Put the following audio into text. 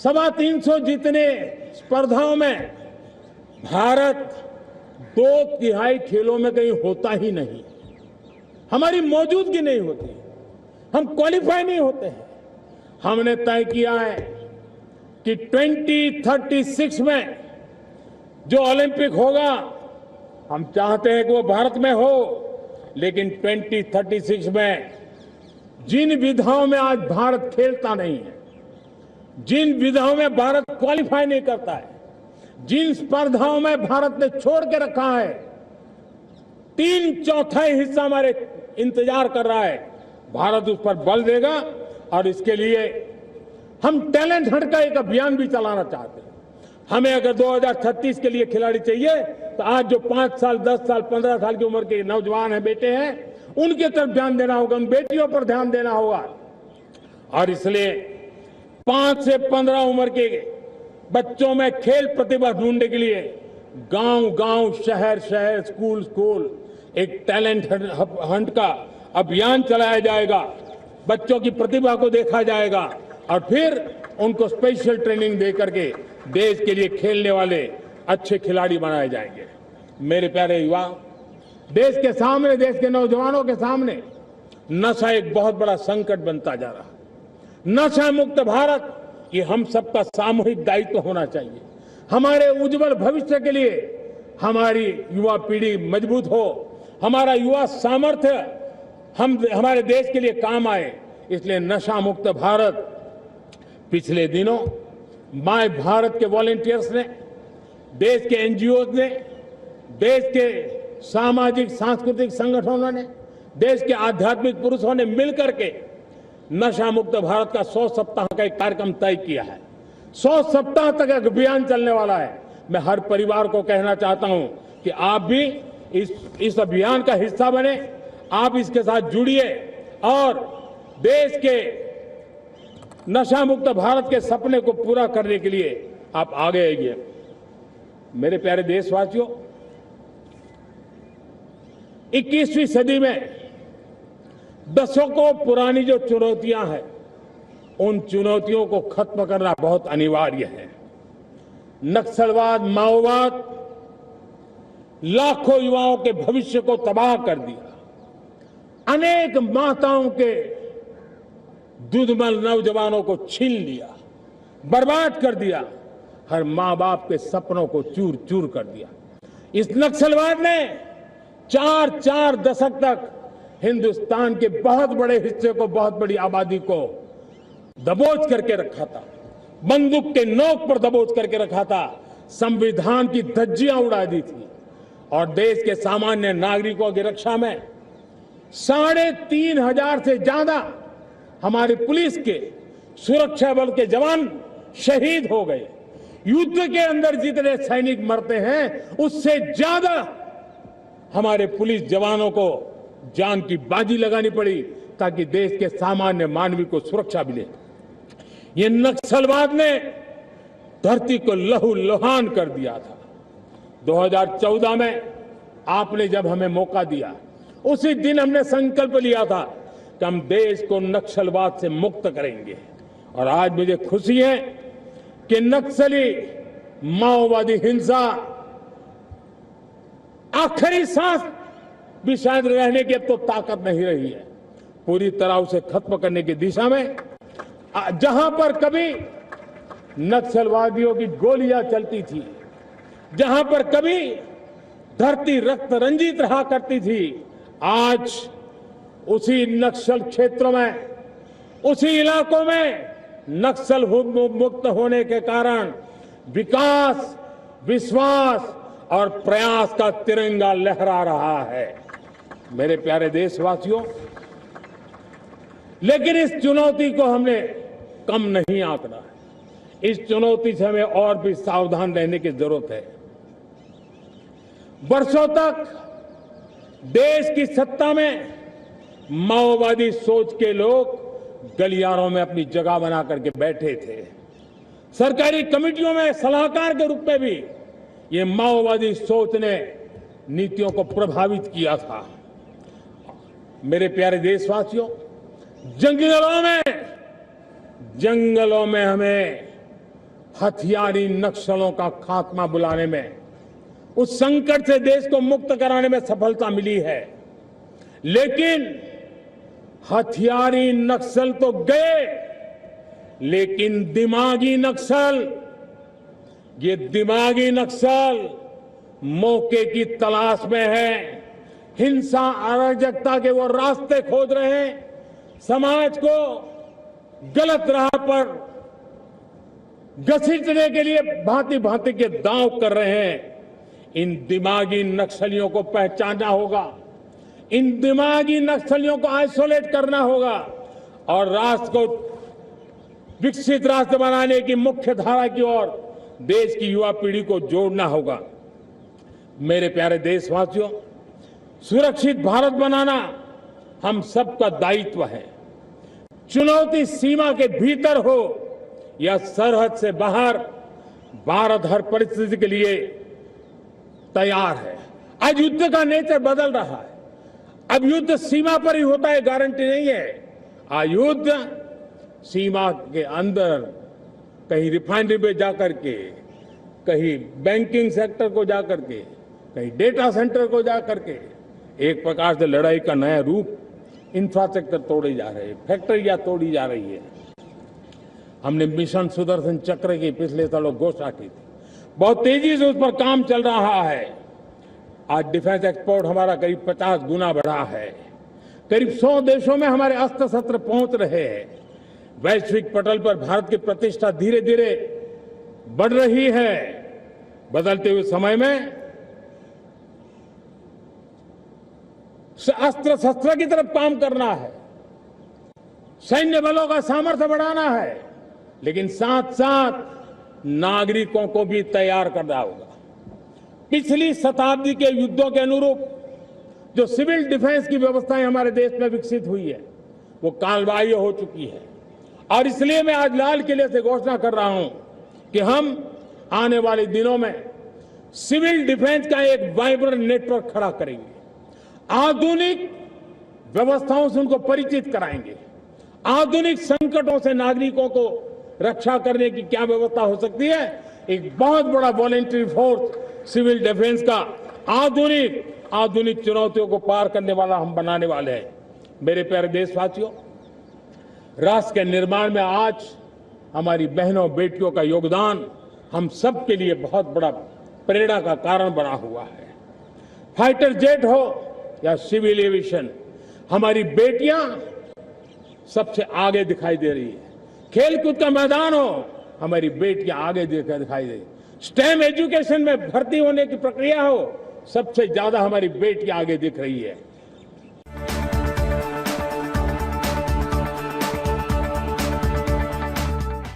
325 जितने स्पर्धाओं में भारत 2/3 खेलों में कहीं होता ही नहीं, हमारी मौजूदगी नहीं होती, हम क्वालिफाई नहीं होते हैं। हमने तय किया है कि 2036 में जो ओलंपिक होगा, हम चाहते हैं कि वो भारत में हो, लेकिन 2036 में जिन विधाओं में आज भारत खेलता नहीं है, जिन विधाओं में भारत क्वालिफाई नहीं करता है, जिन स्पर्धाओं में भारत ने छोड़ के रखा है, 3/4 हिस्सा हमारे इंतजार कर रहा है। भारत उस पर बल देगा और इसके लिए हम टैलेंट हंट का एक अभियान भी चलाना चाहते हैं। हमें अगर 2036 के लिए खिलाड़ी चाहिए तो आज जो 5 साल, 10 साल, 15 साल की उम्र के नौजवान हैं, बेटे हैं, उनके तरफ ध्यान देना होगा, उन बेटियों पर ध्यान देना होगा। और इसलिए 5 से 15 उम्र के बच्चों में खेल प्रतिभा ढूंढने के लिए गांव-गांव, शहर-शहर, स्कूल-स्कूल एक टैलेंट हंट का अभियान चलाया जाएगा। बच्चों की प्रतिभा को देखा जाएगा और फिर उनको स्पेशल ट्रेनिंग दे करके देश के लिए खेलने वाले अच्छे खिलाड़ी बनाए जाएंगे। मेरे प्यारे युवा, देश के सामने, देश के नौजवानों के सामने नशा एक बहुत बड़ा संकट बनता जा रहा है। नशा मुक्त भारत ये हम सबका सामूहिक दायित्व होना चाहिए। हमारे उज्जवल भविष्य के लिए हमारी युवा पीढ़ी मजबूत हो, हमारा युवा सामर्थ्य हमारे देश के लिए काम आए, इसलिए नशा मुक्त भारत। पिछले दिनों माय भारत के वॉलंटियर्स ने, देश के एनजीओ ने, देश के सामाजिक सांस्कृतिक संगठनों ने, देश के आध्यात्मिक पुरुषों ने मिलकर के नशा मुक्त भारत का 100 सप्ताह का एक कार्यक्रम तय किया है। 100 सप्ताह तक एक अभियान चलने वाला है। मैं हर परिवार को कहना चाहता हूं कि आप भी इस अभियान का हिस्सा बने, आप इसके साथ जुड़िए और देश के नशा मुक्त भारत के सपने को पूरा करने के लिए आप आगे आइए। मेरे प्यारे देशवासियों, 21वीं सदी में दशकों पुरानी जो चुनौतियां हैं, उन चुनौतियों को खत्म करना बहुत अनिवार्य है। नक्सलवाद, माओवाद लाखों युवाओं के भविष्य को तबाह कर दिया, अनेक माताओं के दूधमल नौजवानों को छीन लिया, बर्बाद कर दिया, हर मां बाप के सपनों को चूर चूर कर दिया। इस नक्सलवाद ने 4 दशक तक हिंदुस्तान के बहुत बड़े हिस्से को, बहुत बड़ी आबादी को दबोच करके रखा था, बंदूक के नोक पर दबोच करके रखा था, संविधान की धज्जियां उड़ा दी थी और देश के सामान्य नागरिकों की रक्षा में 3,500 से ज्यादा हमारी पुलिस के, सुरक्षा बल के जवान शहीद हो गए। युद्ध के अंदर जितने सैनिक मरते हैं, उससे ज्यादा हमारे पुलिस जवानों को जान की बाजी लगानी पड़ी ताकि देश के सामान्य मानवी को सुरक्षा मिले। ये नक्सलवाद ने धरती को लहूलुहान कर दिया था। 2014 में आपने जब हमें मौका दिया, उसी दिन हमने संकल्प लिया था कि हम देश को नक्सलवाद से मुक्त करेंगे। और आज मुझे खुशी है कि नक्सली माओवादी हिंसा आखिरी सांस भी शायद रहने की अब तो ताकत नहीं रही है। पूरी तरह उसे खत्म करने की दिशा में जहां पर कभी नक्सलवादियों की गोलियां चलती थी, जहां पर कभी धरती रक्त रंजित रहा करती थी, आज उसी नक्सल क्षेत्रों में, उसी इलाकों में नक्सल मुक्त होने के कारण विकास, विश्वास और प्रयास का तिरंगा लहरा रहा है। मेरे प्यारे देशवासियों, लेकिन इस चुनौती को हमने कम नहीं आंकना है। इस चुनौती से हमें और भी सावधान रहने की जरूरत है। वर्षों तक देश की सत्ता में माओवादी सोच के लोग गलियारों में अपनी जगह बना करके बैठे थे। सरकारी कमेटियों में सलाहकार के रूप में भी ये माओवादी सोच ने नीतियों को प्रभावित किया था। मेरे प्यारे देशवासियों, जंगलों में हमें हथियारी नक्सलों का खात्मा बुलाने में, उस संकट से देश को मुक्त कराने में सफलता मिली है। लेकिन हथियारी नक्सल तो गए, लेकिन दिमागी नक्सल, ये दिमागी नक्सल मौके की तलाश में है, हिंसा अराजकता के वो रास्ते खोज रहे हैं, समाज को गलत राह पर घसीटने के लिए भांति भांति के दांव कर रहे हैं। इन दिमागी नक्सलियों को पहचानना होगा, इन दिमागी नक्सलियों को आइसोलेट करना होगा और राष्ट्र को विकसित राष्ट्र बनाने की मुख्य धारा की ओर देश की युवा पीढ़ी को जोड़ना होगा। मेरे प्यारे देशवासियों, सुरक्षित भारत बनाना हम सबका दायित्व है। चुनौती सीमा के भीतर हो या सरहद से बाहर, भारत हर परिस्थिति के लिए तैयार है। आज युद्ध का नेचर बदल रहा है। अब युद्ध सीमा पर ही होता है, गारंटी नहीं है। आज युद्ध सीमा के अंदर, कहीं रिफाइनरी पे जाकर के, कहीं बैंकिंग सेक्टर को जाकर के, कहीं डेटा सेंटर को जाकर के, एक प्रकार से लड़ाई का नया रूप, इंफ्रास्ट्रक्चर तोड़े जा रहे हैं, फैक्ट्रियां तोड़ी जा रही है। हमने मिशन सुदर्शन चक्र की पिछले सालों घोषणा की थी, बहुत तेजी से उस पर काम चल रहा है। आज डिफेंस एक्सपोर्ट हमारा करीब 50 गुना बढ़ा है। करीब 100 देशों में हमारे अस्त्र शस्त्र पहुंच रहे हैं। वैश्विक पटल पर भारत की प्रतिष्ठा धीरे धीरे बढ़ रही है। बदलते हुए समय में अस्त्र शस्त्र की तरफ काम करना है, सैन्य बलों का सामर्थ्य बढ़ाना है, लेकिन साथ साथ नागरिकों को भी तैयार करना होगा। पिछली शताब्दी के युद्धों के अनुरूप जो सिविल डिफेंस की व्यवस्थाएं हमारे देश में विकसित हुई है, वो कालबाह्य हो चुकी है। और इसलिए मैं आज लाल किले से घोषणा कर रहा हूं कि हम आने वाले दिनों में सिविल डिफेंस का एक वाइब्रेंट नेटवर्क खड़ा करेंगे। आधुनिक व्यवस्थाओं से उनको परिचित कराएंगे। आधुनिक संकटों से नागरिकों को रक्षा करने की क्या व्यवस्था हो सकती है, एक बहुत बड़ा वॉलेंटरी फोर्स सिविल डिफेंस का आधुनिक चुनौतियों को पार करने वाला हम बनाने वाले हैं। मेरे प्यारे देशवासियों, राष्ट्र के निर्माण में आज हमारी बहनों बेटियों का योगदान हम सब के लिए बहुत बड़ा प्रेरणा का कारण बना हुआ है। फाइटर जेट हो या सिविल एविएशन, हमारी बेटियां सबसे आगे दिखाई दे रही है। खेलकूद का मैदान हो, हमारी बेटियां आगे दिखाई दे। स्टेम एजुकेशन में भर्ती होने की प्रक्रिया हो, सबसे ज्यादा हमारी बेटियां आगे दिख रही है।